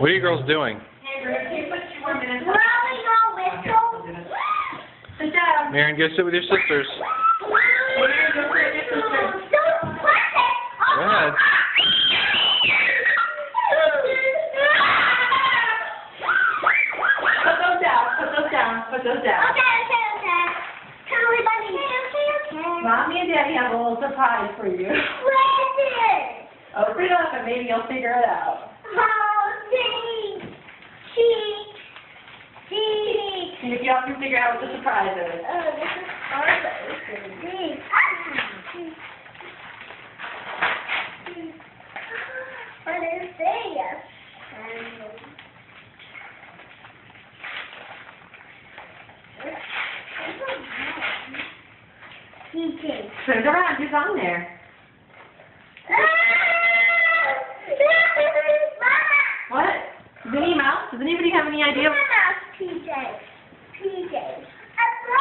What are you girls doing? Hey, Ruth, can you put 2 more minutes on? Mommy, go whistle. Sit down. Marion, go sit with your sisters. Marion, go sit with your sister. Go ahead. Put those down. Put those down. Put those down. Okay. Totally bunny. Okay. Mommy and Daddy have a little surprise for you. What is it? Open it up and maybe you'll figure it out. Oh, thanks. Cheek. See if y'all can figure out what the surprise is. Oh, this is hard to open. What is this? Eating. Turn it around. Who's on there? What? Minnie Mouse? Does anybody have any idea? PJ. This is my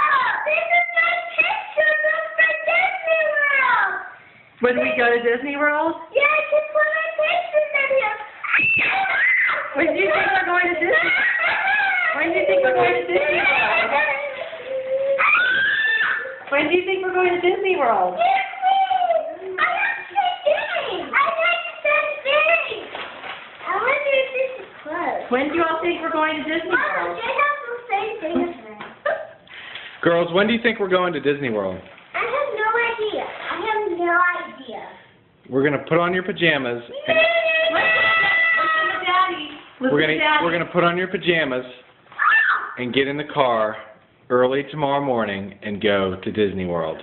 picture from Disney World. When we go to Disney World? Yeah, I can put my pictures in here. When do you think we're going to Disney? When do you think we're going to Disney World? When do you think we're going to Disney World? When do you all think we're going to Disney World? Girls, when do you think we're going to Disney World? I have no idea. We're gonna put on your pajamas. And Listen to Daddy. we're gonna put on your pajamas and get in the car early tomorrow morning and go to Disney World.